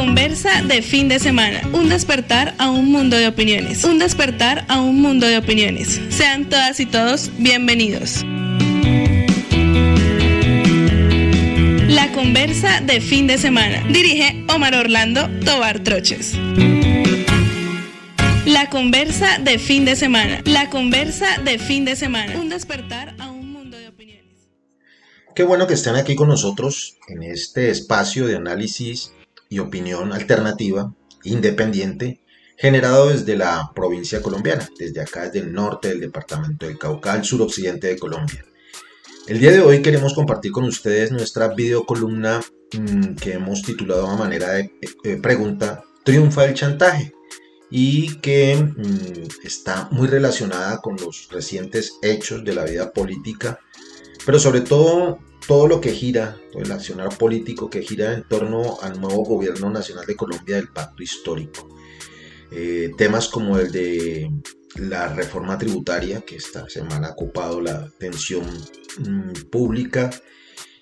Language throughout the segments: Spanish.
Conversa de fin de semana. Un despertar a un mundo de opiniones. Un despertar a un mundo de opiniones. Sean todas y todos bienvenidos. La Conversa de fin de semana. Dirige Omar Orlando Tobar Troches. La Conversa de fin de semana. La Conversa de fin de semana. Un despertar a un mundo de opiniones. Qué bueno que estén aquí con nosotros en este espacio de análisis y opinión alternativa, independiente, generado desde la provincia colombiana, desde acá, desde el norte del departamento del Cauca, al suroccidente de Colombia. El día de hoy queremos compartir con ustedes nuestra videocolumna que hemos titulado a manera de pregunta: ¿triunfa el chantaje? Y que está muy relacionada con los recientes hechos de la vida política, pero sobre todo lo que gira, todo el accionar político que gira en torno al nuevo gobierno nacional de Colombia del pacto histórico. Temas como el de la reforma tributaria, que esta semana ha ocupado la atención pública,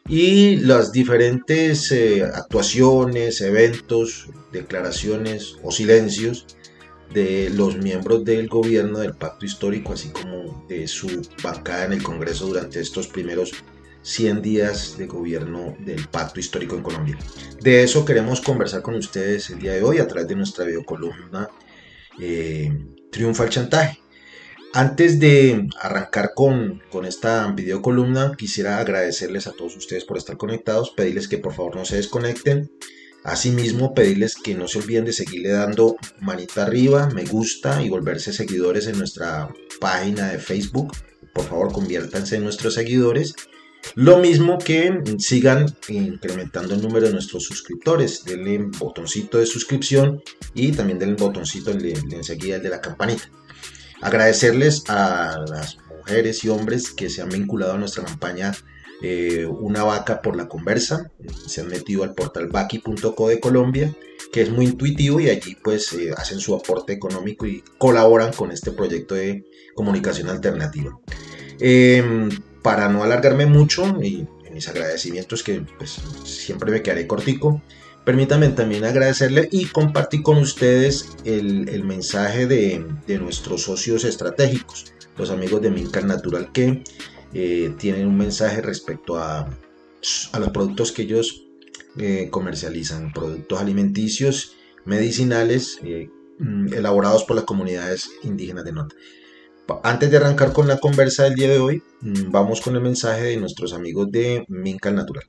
y las diferentes actuaciones, eventos, declaraciones o silencios de los miembros del gobierno del pacto histórico, así como de su bancada en el Congreso durante estos primeros 100 días de gobierno del pacto histórico en Colombia. De eso queremos conversar con ustedes el día de hoy a través de nuestra videocolumna ¿Triunfa el chantaje? Antes de arrancar con esta videocolumna, quisiera agradecerles a todos ustedes por estar conectados, pedirles que por favor no se desconecten. Asimismo, pedirles que no se olviden de seguirle dando manita arriba, me gusta y volverse seguidores en nuestra página de Facebook. Por favor, conviértanse en nuestros seguidores. Lo mismo que sigan incrementando el número de nuestros suscriptores. Denle el botoncito de suscripción y también denle el botoncito de enseguida, el de la campanita. Agradecerles a las mujeres y hombres que se han vinculado a nuestra campaña Una Vaca por la Conversa. Se han metido al portal vaki.co de Colombia, que es muy intuitivo, y allí pues hacen su aporte económico y colaboran con este proyecto de comunicación alternativa. Para no alargarme mucho y mis agradecimientos, que pues siempre me quedaré cortico, permítanme también agradecerle y compartir con ustedes el mensaje de nuestros socios estratégicos, los amigos de Mincal Natural, que tienen un mensaje respecto a los productos que ellos comercializan, productos alimenticios, medicinales, elaborados por las comunidades indígenas de Nota. Antes de arrancar con la conversa del día de hoy, vamos con el mensaje de nuestros amigos de Mincal Natural.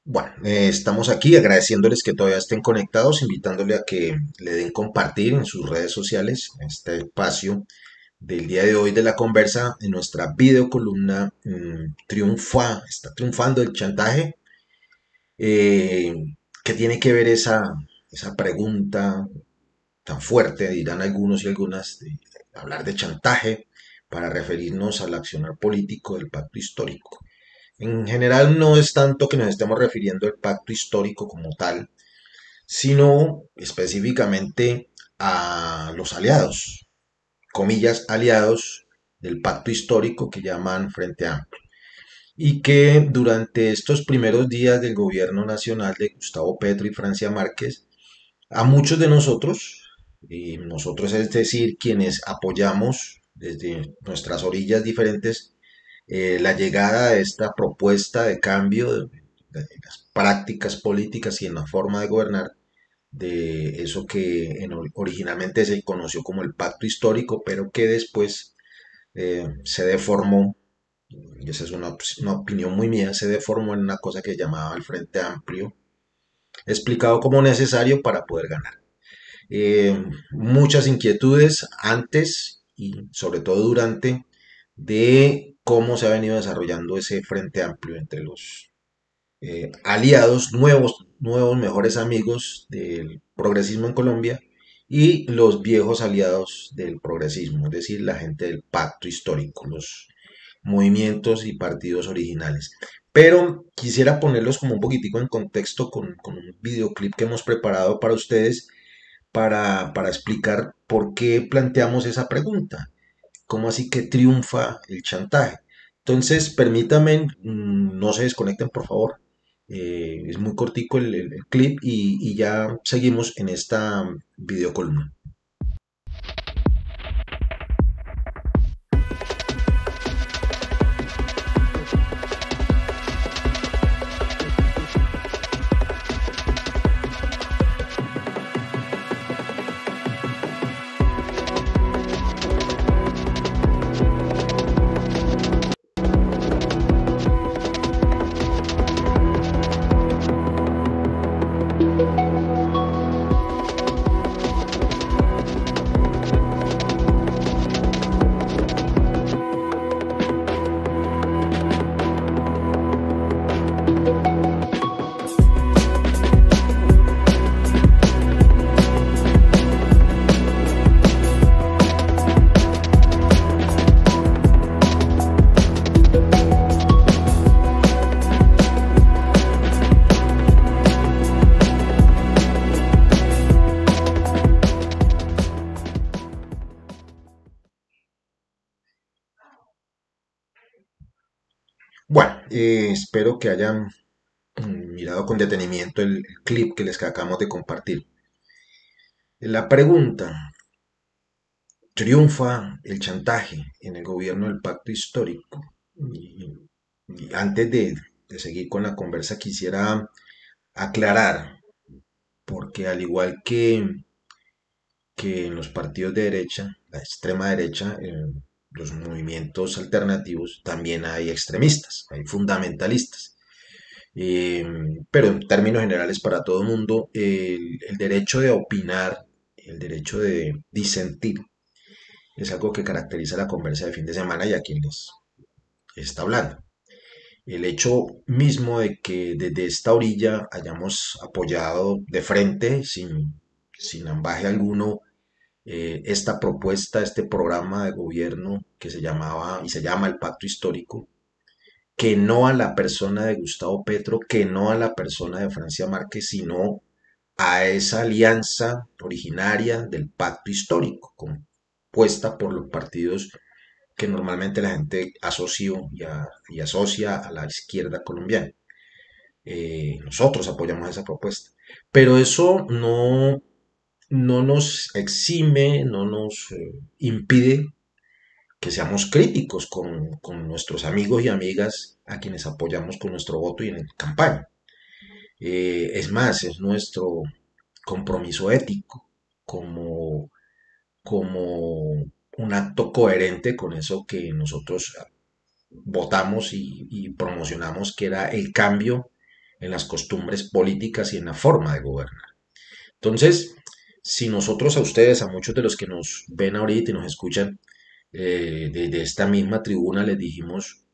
Bueno, estamos aquí agradeciéndoles que todavía estén conectados, invitándole a que le den compartir en sus redes sociales este espacio del día de hoy de la conversa en nuestra videocolumna. Está triunfando el chantaje. ¿Qué tiene que ver esa pregunta tan fuerte, dirán algunos y algunas, de hablar de chantaje para referirnos al accionar político del pacto histórico? En general no es tanto que nos estemos refiriendo al pacto histórico como tal, sino específicamente a los aliados, comillas, aliados del pacto histórico que llaman Frente Amplio, y que durante estos primeros días del gobierno nacional de Gustavo Petro y Francia Márquez, a muchos de nosotros, y nosotros es decir, quienes apoyamos desde nuestras orillas diferentes, la llegada de esta propuesta de cambio de las prácticas políticas y en la forma de gobernar, de eso que originalmente se conoció como el pacto histórico, pero que después se deformó, y esa es una opinión muy mía, se deformó en una cosa que llamaba el Frente Amplio, explicado como necesario para poder ganar. Muchas inquietudes antes y sobre todo durante de cómo se ha venido desarrollando ese frente amplio entre los aliados, nuevos mejores amigos del progresismo en Colombia y los viejos aliados del progresismo, es decir, la gente del pacto histórico, los movimientos y partidos originales. Pero quisiera ponerlos como un poquitico en contexto con un videoclip que hemos preparado para ustedes para explicar por qué planteamos esa pregunta. ¿Cómo así que triunfa el chantaje? Entonces, permítanme, no se desconecten, por favor. Es muy cortico el clip y ya seguimos en esta videocolumna. Bueno, espero que hayan mirado con detenimiento el clip que les acabamos de compartir. La pregunta, ¿triunfa el chantaje en el gobierno del pacto histórico? Y antes de seguir con la conversa, quisiera aclarar, porque al igual que en los partidos de derecha, la extrema derecha, en los movimientos alternativos, también hay extremistas, hay fundamentalistas. Eh, pero en términos generales para todo el mundo, el derecho de opinar, el derecho de disentir, es algo que caracteriza la conversa de fin de semana y a quien les está hablando. El hecho mismo de que desde esta orilla hayamos apoyado de frente, sin ambaje alguno, esta propuesta, este programa de gobierno que se llamaba y se llama el Pacto Histórico, que no a la persona de Gustavo Petro, que no a la persona de Francia Márquez, sino a esa alianza originaria del Pacto Histórico, compuesta por los partidos que normalmente la gente asocia y asocia a la izquierda colombiana. Nosotros apoyamos esa propuesta. Pero eso no nos exime, no nos impide que seamos críticos con nuestros amigos y amigas a quienes apoyamos con nuestro voto y en campaña. Es más, es nuestro compromiso ético como, como un acto coherente con eso que nosotros votamos y promocionamos, que era el cambio en las costumbres políticas y en la forma de gobernar. Entonces, si nosotros a ustedes, a muchos de los que nos ven ahorita y nos escuchan desde esta misma tribuna, les dijimos,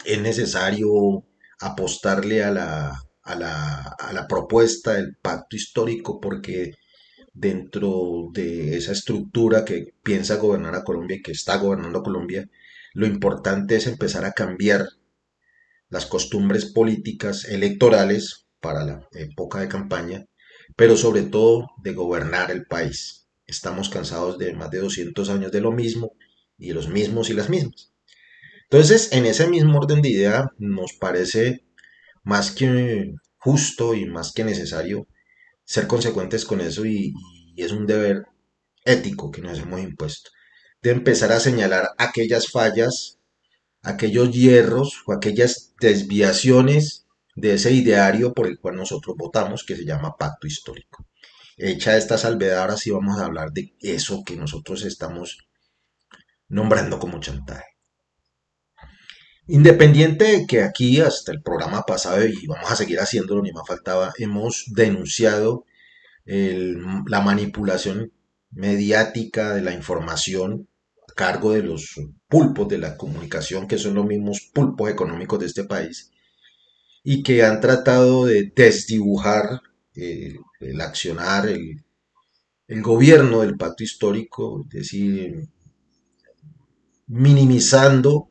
es necesario apostarle a la propuesta del pacto histórico porque dentro de esa estructura que piensa gobernar a Colombia y que está gobernando a Colombia, lo importante es empezar a cambiar las costumbres políticas electorales para la época de campaña, pero sobre todo de gobernar el país. Estamos cansados de más de 200 años de lo mismo y de los mismos y las mismas. Entonces, en ese mismo orden de idea, nos parece más que justo y más que necesario ser consecuentes con eso y es un deber ético que nos hemos impuesto, de empezar a señalar aquellas fallas, aquellos hierros o aquellas desviaciones de ese ideario por el cual nosotros votamos, que se llama pacto histórico. Hecha esta salvedad, ahora sí vamos a hablar de eso que nosotros estamos nombrando como chantaje. Independiente de que aquí hasta el programa pasado, y vamos a seguir haciéndolo, ni más faltaba, hemos denunciado la manipulación mediática de la información a cargo de los pulpos de la comunicación, que son los mismos pulpos económicos de este país, y que han tratado de desdibujar el accionar, el gobierno del pacto histórico, es decir, minimizando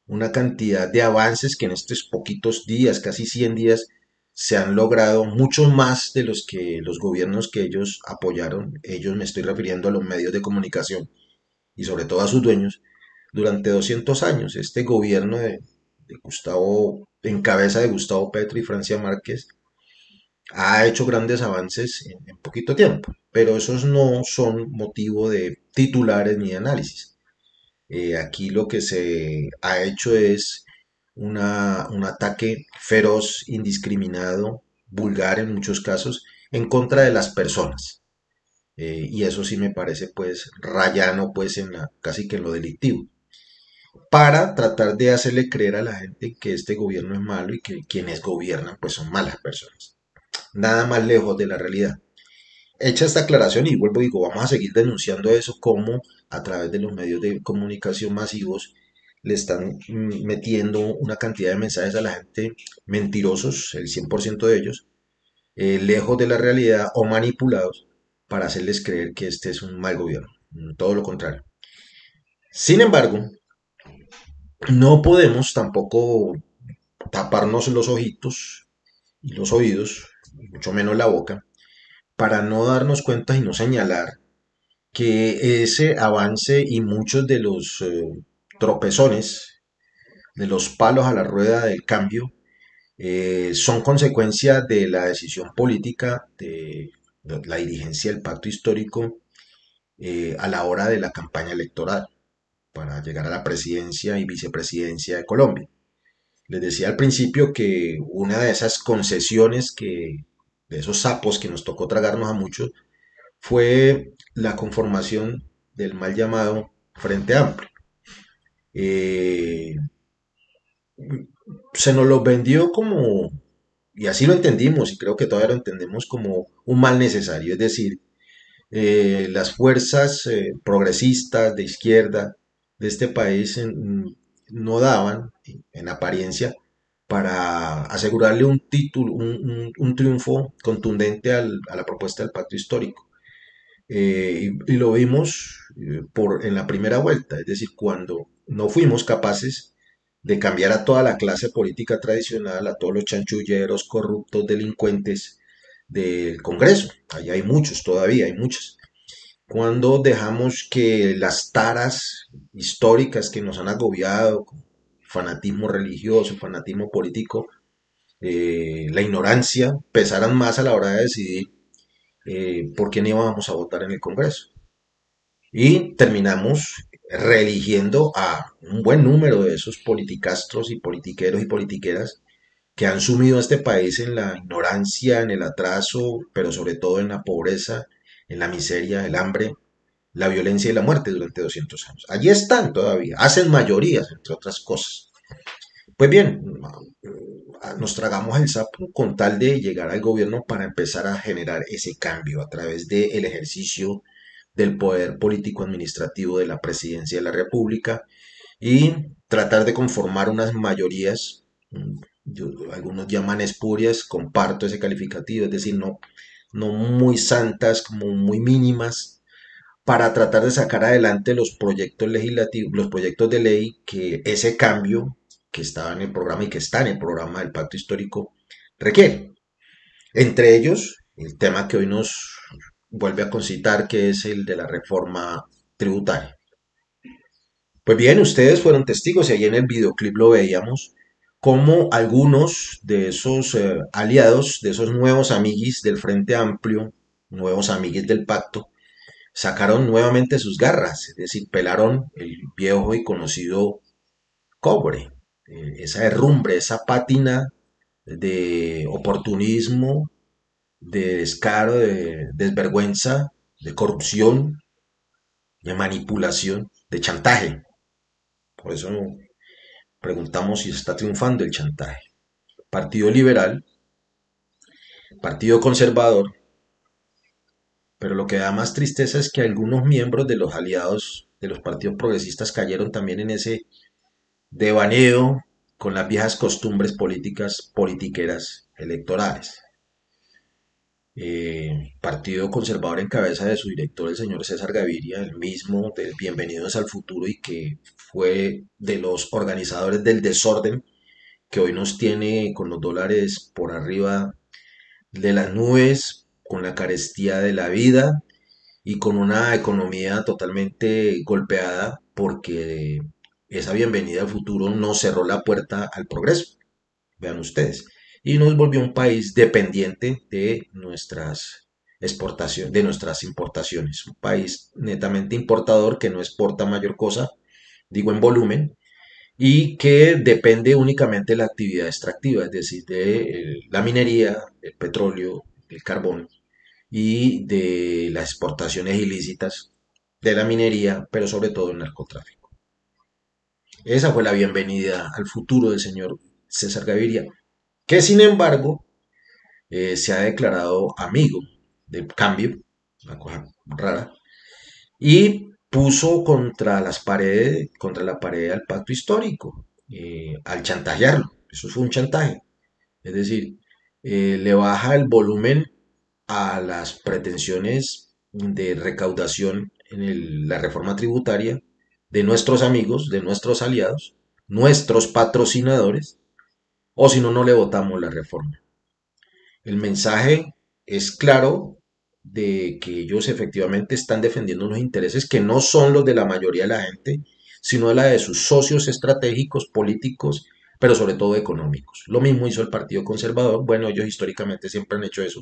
una cantidad de avances que en estos poquitos días, casi 100 días, se han logrado, muchos más de los que los gobiernos que ellos apoyaron, ellos me estoy refiriendo a los medios de comunicación y sobre todo a sus dueños, durante 200 años. Este gobierno de Gustavo, en cabeza de Gustavo Petro y Francia Márquez, ha hecho grandes avances en poquito tiempo, pero esos no son motivo de titulares ni de análisis. Aquí lo que se ha hecho es un ataque feroz, indiscriminado, vulgar en muchos casos, en contra de las personas. Y eso sí me parece pues rayano pues casi que en lo delictivo, para tratar de hacerle creer a la gente que este gobierno es malo y que quienes gobiernan pues son malas personas. Nada más lejos de la realidad. Hecha esta aclaración y vuelvo y digo, vamos a seguir denunciando eso, como a través de los medios de comunicación masivos le están metiendo una cantidad de mensajes a la gente mentirosos, el 100% de ellos, lejos de la realidad o manipulados para hacerles creer que este es un mal gobierno. Todo lo contrario. Sin embargo, no podemos tampoco taparnos los ojitos y los oídos, mucho menos la boca, para no darnos cuenta y no señalar que ese avance y muchos de los tropezones, de los palos a la rueda del cambio, son consecuencia de la decisión política de la dirigencia del pacto histórico a la hora de la campaña electoral para llegar a la presidencia y vicepresidencia de Colombia. Les decía al principio que una de esas concesiones de esos sapos que nos tocó tragarnos a muchos, fue la conformación del mal llamado Frente Amplio. Eh, Se nos lo vendió como, y así lo entendimos, y creo que todavía lo entendemos como un mal necesario, es decir, las fuerzas progresistas de izquierda de este país no daban, en apariencia, para asegurarle un título, un triunfo contundente a la propuesta del pacto histórico. Y lo vimos en la primera vuelta, es decir, cuando no fuimos capaces de cambiar a toda la clase política tradicional, a todos los chanchulleros, corruptos, delincuentes del Congreso. Ahí hay muchos, todavía hay muchos. Cuando dejamos que las taras históricas que nos han agobiado, fanatismo religioso, fanatismo político, la ignorancia, pesaran más a la hora de decidir por quién íbamos a votar en el Congreso. Y terminamos reeligiendo a un buen número de esos politicastros y politiqueros y politiqueras que han sumido a este país en la ignorancia, en el atraso, pero sobre todo en la pobreza, en la miseria, el hambre, la violencia y la muerte durante 200 años. Allí están todavía, hacen mayorías, entre otras cosas. Pues bien, nos tragamos el sapo con tal de llegar al gobierno para empezar a generar ese cambio a través del ejercicio del poder político administrativo de la presidencia de la República y tratar de conformar unas mayorías, algunos llaman espurias, comparto ese calificativo, es decir, no muy santas, como muy mínimas, para tratar de sacar adelante los proyectos legislativos, los proyectos de ley que ese cambio que estaba en el programa y que está en el programa del pacto histórico requiere. Entre ellos, el tema que hoy nos vuelve a concitar, que es el de la reforma tributaria. Pues bien, ustedes fueron testigos y ahí en el videoclip lo veíamos, cómo algunos de esos aliados, de esos nuevos amiguis del Frente Amplio, nuevos amiguis del pacto, sacaron nuevamente sus garras, es decir, pelaron el viejo y conocido cobre, esa herrumbre, esa pátina de oportunismo, de descaro, de desvergüenza, de corrupción, de manipulación, de chantaje. Por eso preguntamos si está triunfando el chantaje. Partido Liberal, Partido Conservador, Pero lo que da más tristeza es que algunos miembros de los aliados de los partidos progresistas cayeron también en ese devaneo con las viejas costumbres políticas, politiqueras, electorales. Partido Conservador en cabeza de su director, el señor César Gaviria, el mismo del Bienvenidos al Futuro y que fue de los organizadores del desorden que hoy nos tiene con los dólares por arriba de las nubes, con la carestía de la vida y con una economía totalmente golpeada porque esa bienvenida al futuro nos cerró la puerta al progreso, vean ustedes, y nos volvió un país dependiente de nuestras exportaciones, de nuestras importaciones, un país netamente importador que no exporta mayor cosa, digo en volumen, y que depende únicamente de la actividad extractiva, es decir, de la minería, el petróleo, el carbón y de las exportaciones ilícitas de la minería, pero sobre todo el narcotráfico. Esa fue la bienvenida al futuro del señor César Gaviria, que sin embargo se ha declarado amigo del cambio, una cosa rara, y puso contra las paredes, contra la pared al pacto histórico, al chantajearlo. Eso fue un chantaje. Es decir, le baja el volumen a las pretensiones de recaudación en la reforma tributaria de nuestros amigos, de nuestros aliados, nuestros patrocinadores, o si no, no le votamos la reforma. El mensaje es claro de que ellos efectivamente están defendiendo unos intereses que no son los de la mayoría de la gente, sino la de sus socios estratégicos, políticos, pero sobre todo económicos. Lo mismo hizo el Partido Conservador, bueno, ellos históricamente siempre han hecho eso.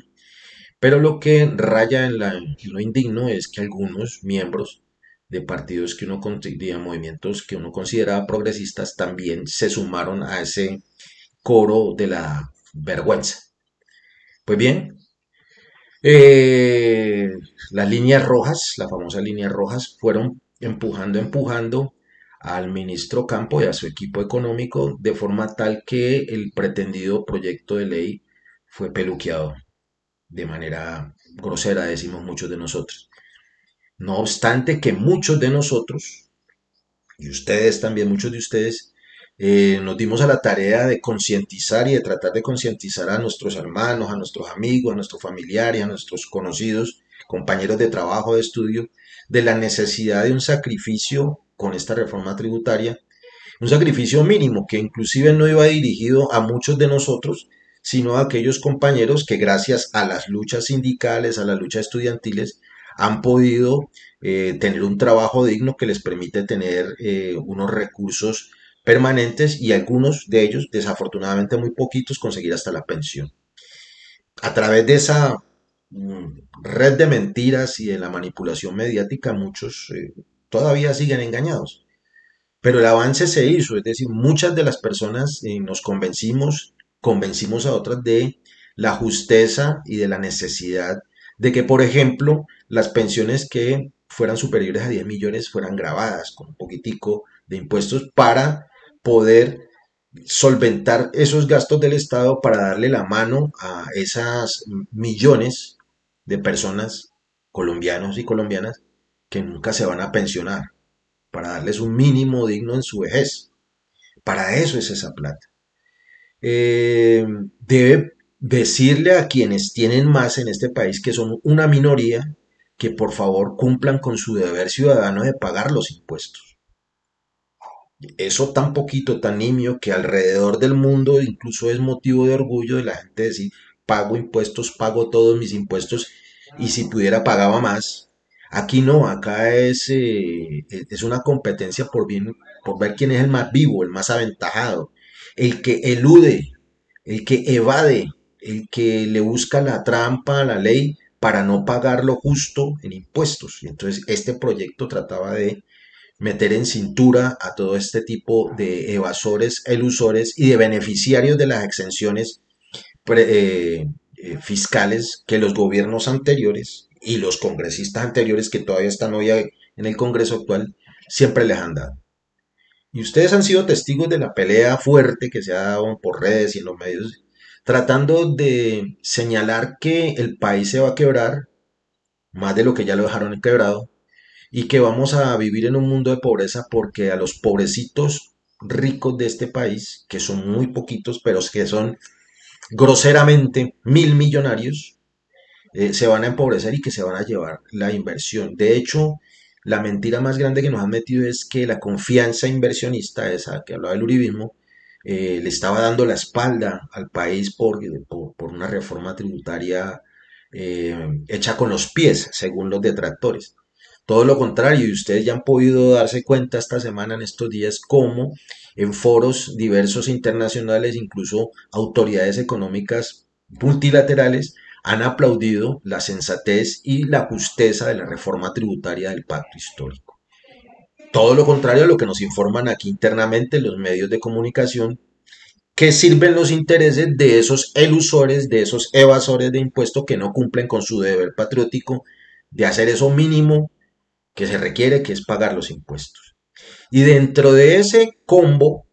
Pero lo que raya en lo indigno es que algunos miembros de partidos que uno, de movimientos que uno consideraba progresistas, también se sumaron a ese coro de la vergüenza. Pues bien, eh, las líneas rojas, las famosas líneas rojas, fueron empujando al ministro Campo y a su equipo económico de forma tal que el pretendido proyecto de ley fue peluqueado de manera grosera, decimos muchos de nosotros. No obstante que muchos de nosotros, y ustedes también, muchos de ustedes, nos dimos a la tarea de concientizar y de tratar de concientizar a nuestros hermanos, a nuestros amigos, a nuestros familiares, a nuestros conocidos, compañeros de trabajo, de estudio, de la necesidad de un sacrificio con esta reforma tributaria, un sacrificio mínimo que inclusive no iba dirigido a muchos de nosotros, sino a aquellos compañeros que gracias a las luchas sindicales, a las luchas estudiantiles, han podido tener un trabajo digno que les permite tener unos recursos permanentes y algunos de ellos, desafortunadamente muy poquitos, conseguir hasta la pensión. A través de esa red de mentiras y de la manipulación mediática, muchos todavía siguen engañados. Pero el avance se hizo, es decir, muchas de las personas nos convencimos a otras de la justeza y de la necesidad de que, por ejemplo, las pensiones que fueran superiores a 10 millones fueran grabadas con un poquitico de impuestos para poder solventar esos gastos del Estado para darle la mano a esas millones de personas, colombianos y colombianas, que nunca se van a pensionar, para darles un mínimo digno en su vejez. Para eso es esa plata. Debe decirle a quienes tienen más en este país, que son una minoría, que por favor cumplan con su deber ciudadano de pagar los impuestos. Eso tan poquito, tan nimio, que alrededor del mundo incluso es motivo de orgullo de la gente decir, pago impuestos, pago todos mis impuestos, y si pudiera pagaba más. Aquí no, acá es una competencia por ver quién es el más vivo, el más aventajado, el que elude, el que evade, el que le busca la trampa a la ley para no pagar lo justo en impuestos. Y entonces este proyecto trataba de meter en cintura a todo este tipo de evasores, elusores y de beneficiarios de las exenciones fiscales que los gobiernos anteriores y los congresistas anteriores que todavía están hoy en el Congreso actual siempre les han dado. Y ustedes han sido testigos de la pelea fuerte que se ha dado por redes y en los medios, tratando de señalar que el país se va a quebrar más de lo que ya lo dejaron quebrado, y que vamos a vivir en un mundo de pobreza porque a los pobrecitos ricos de este país, que son muy poquitos, pero que son groseramente 1.000 millonarios, se van a empobrecer y que se van a llevar la inversión. De hecho, la mentira más grande que nos han metido es que la confianza inversionista, esa que hablaba del uribismo, le estaba dando la espalda al país por una reforma tributaria hecha con los pies, según los detractores. Todo lo contrario, y ustedes ya han podido darse cuenta esta semana, en estos días, cómo en foros diversos internacionales, incluso autoridades económicas multilaterales, han aplaudido la sensatez y la justeza de la reforma tributaria del pacto histórico. Todo lo contrario a lo que nos informan aquí internamente los medios de comunicación, que sirven los intereses de esos elusores, de esos evasores de impuestos que no cumplen con su deber patriótico de hacer eso mínimo que se requiere, que es pagar los impuestos. Y dentro de ese combo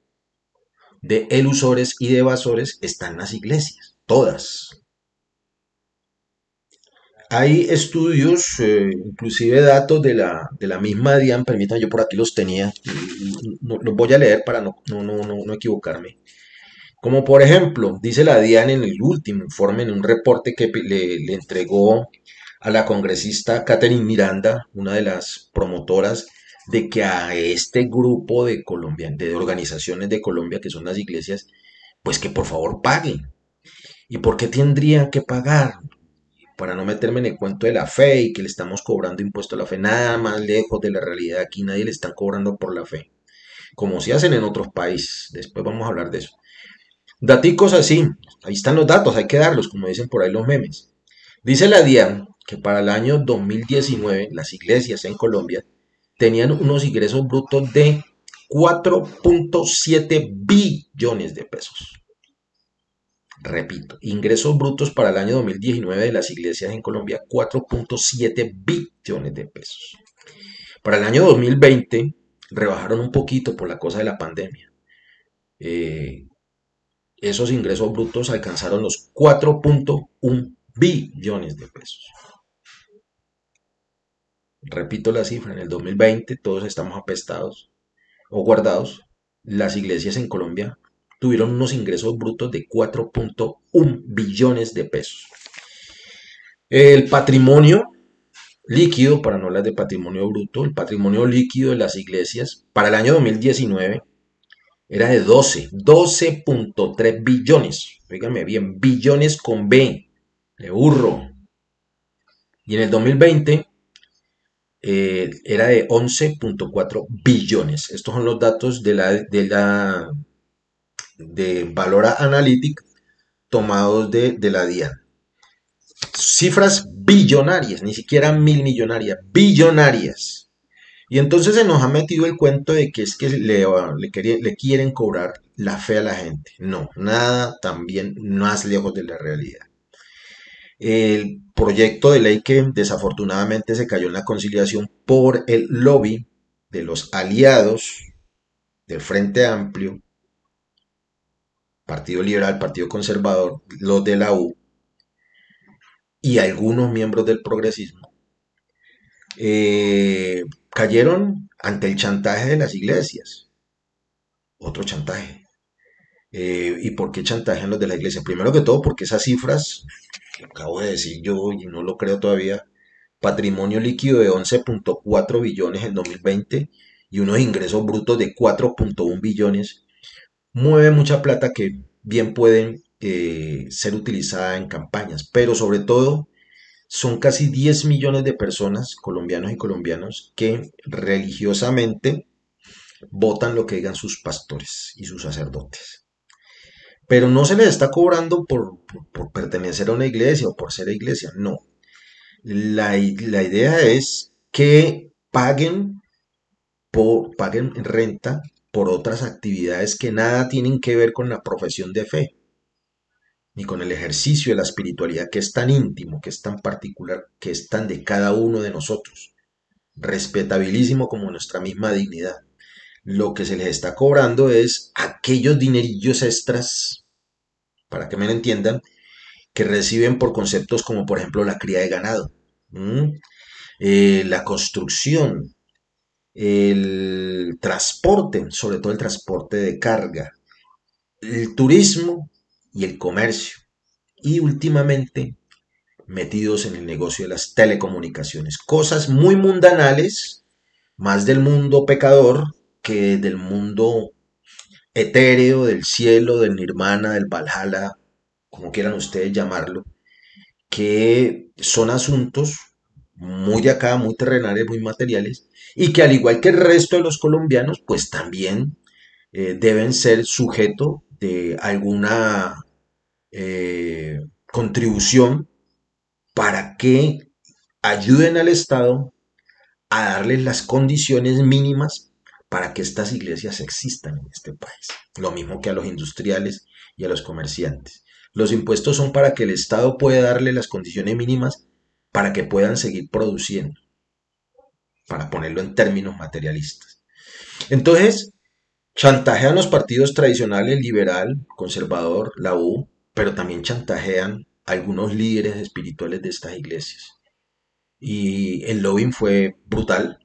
de elusores y de evasores están las iglesias, todas. Hay estudios, inclusive datos de la misma DIAN, permítanme, yo por aquí los tenía, los voy a leer para no equivocarme. Como por ejemplo, dice la DIAN en el último informe, en un reporte que le entregó a la congresista Catherine Miranda, una de las promotoras de que a este grupo de organizaciones de Colombia, que son las iglesias, pues que por favor paguen. ¿Y por qué tendrían que pagar? Para no meterme en el cuento de la fe y que le estamos cobrando impuesto a la fe, nada más lejos de la realidad. Aquí nadie le están cobrando por la fe, como se hacen en otros países. Después vamos a hablar de eso. Daticos así, ahí están los datos, hay que darlos, como dicen por ahí los memes. Dice la DIAN que para el año 2019 las iglesias en Colombia tenían unos ingresos brutos de 4.7 billones de pesos. Repito, ingresos brutos para el año 2019 de las iglesias en Colombia, 4.7 billones de pesos. Para el año 2020 rebajaron un poquito por la cosa de la pandemia. Esos ingresos brutos alcanzaron los 4.1 billones de pesos. Repito la cifra, en el 2020 todos estamos apestados o guardados. Las iglesias en Colombia tuvieron unos ingresos brutos de 4.1 billones de pesos. El patrimonio líquido, para no hablar de patrimonio bruto, el patrimonio líquido de las iglesias para el año 2019 era de 12.3 billones. Fíjame bien, billones con B, de burro. Y en el 2020 era de 11.4 billones. Estos son los datos de Valora Analytic tomados de la DIAN. Cifras billonarias, ni siquiera 1.000 millonarias, billonarias. Y entonces se nos ha metido el cuento de que es que le quieren cobrar la fe a la gente. No, nada también más lejos de la realidad. El proyecto de ley que desafortunadamente se cayó en la conciliación por el lobby de los aliados del Frente Amplio, Partido Liberal, Partido Conservador, los de la U y algunos miembros del progresismo, cayeron ante el chantaje de las iglesias. Otro chantaje. ¿Y por qué chantajean los de la iglesia? Primero que todo porque esas cifras, que acabo de decir yo y no lo creo todavía, patrimonio líquido de 11.4 billones en 2020 y unos ingresos brutos de 4.1 billones, mueve mucha plata que bien pueden ser utilizada en campañas, pero sobre todo son casi 10 millones de personas, colombianos y colombianos, que religiosamente votan lo que digan sus pastores y sus sacerdotes. Pero no se les está cobrando por pertenecer a una iglesia o por ser iglesia, no. La idea es que paguen renta por otras actividades que nada tienen que ver con la profesión de fe, ni con el ejercicio de la espiritualidad que es tan íntimo, que es tan particular, que es tan de cada uno de nosotros, respetabilísimo como nuestra misma dignidad. Lo que se les está cobrando es aquellos dinerillos extras, para que me lo entiendan, que reciben por conceptos como por ejemplo la cría de ganado. ¿Mm? La construcción, el transporte, sobre todo el transporte de carga, el turismo y el comercio. Y últimamente metidos en el negocio de las telecomunicaciones. Cosas muy mundanales, más del mundo pecador que del mundo etéreo, del cielo, del nirvana, del Valhalla, como quieran ustedes llamarlo, que son asuntos muy de acá, muy terrenales, muy materiales, y que al igual que el resto de los colombianos, pues también deben ser sujeto de alguna contribución para que ayuden al Estado a darles las condiciones mínimas para que estas iglesias existan en este país. Lo mismo que a los industriales y a los comerciantes. Los impuestos son para que el Estado pueda darle las condiciones mínimas para que puedan seguir produciendo, para ponerlo en términos materialistas. Entonces, chantajean los partidos tradicionales, liberal, conservador, la U, pero también chantajean a algunos líderes espirituales de estas iglesias. Y el lobbying fue brutal.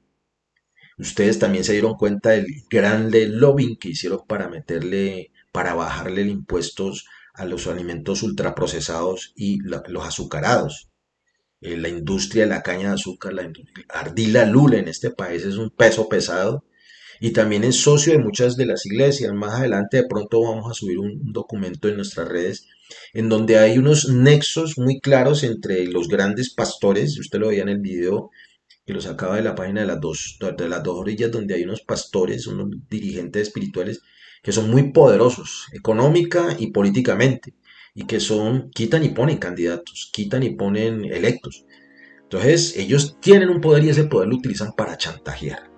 Ustedes también se dieron cuenta del grande lobbying que hicieron para meterle, para bajarle el impuestos a los alimentos ultraprocesados y los azucarados. La industria de la caña de azúcar, la ardila lula en este país es un peso pesado y también es socio de muchas de las iglesias. Más adelante de pronto vamos a subir un documento en nuestras redes en donde hay unos nexos muy claros entre los grandes pastores, usted lo veía en el video que lo sacaba de la página de las dos orillas, donde hay unos pastores, unos dirigentes espirituales que son muy poderosos económica y políticamente y que son, quitan y ponen candidatos, quitan y ponen electos. Entonces ellos tienen un poder y ese poder lo utilizan para chantajear,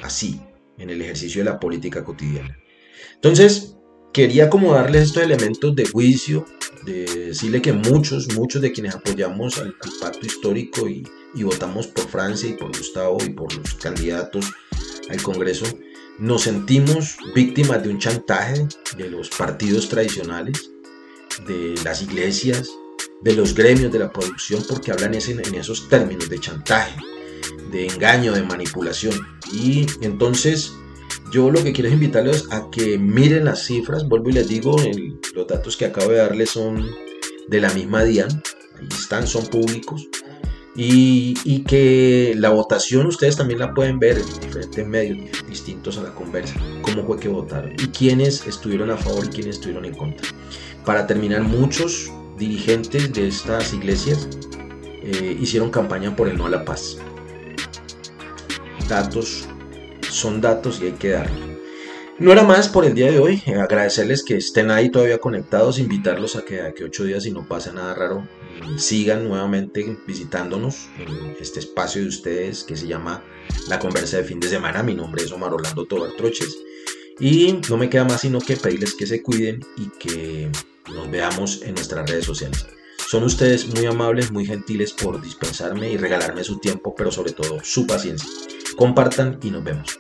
así, en el ejercicio de la política cotidiana. Entonces, quería como darles estos elementos de juicio, de decirle que muchos de quienes apoyamos al pacto histórico y votamos por Francia y por Gustavo y por los candidatos al Congreso, nos sentimos víctimas de un chantaje de los partidos tradicionales, de las iglesias, de los gremios de la producción, porque hablan en esos términos de chantaje, de engaño, de manipulación. Y entonces yo lo que quiero es invitarlos a que miren las cifras. Vuelvo y les digo, los datos que acabo de darles son de la misma DIAN, ahí están, son públicos. Y que la votación ustedes también la pueden ver en diferentes medios distintos a la conversa, cómo fue que votaron y quiénes estuvieron a favor y quiénes estuvieron en contra. Para terminar, muchos dirigentes de estas iglesias hicieron campaña por el no a la paz. Datos son datos y hay que darle. No era más por el día de hoy. Agradecerles que estén ahí todavía conectados, invitarlos a que 8 días, si no pasa nada raro, sigan nuevamente visitándonos en este espacio de ustedes que se llama La Conversa de Fin de Semana. Mi nombre es Omar Orlando Tobar Troches y no me queda más sino que pedirles que se cuiden y que nos veamos en nuestras redes sociales. Son ustedes muy amables, muy gentiles por dispensarme y regalarme su tiempo, pero sobre todo su paciencia. Compartan y nos vemos.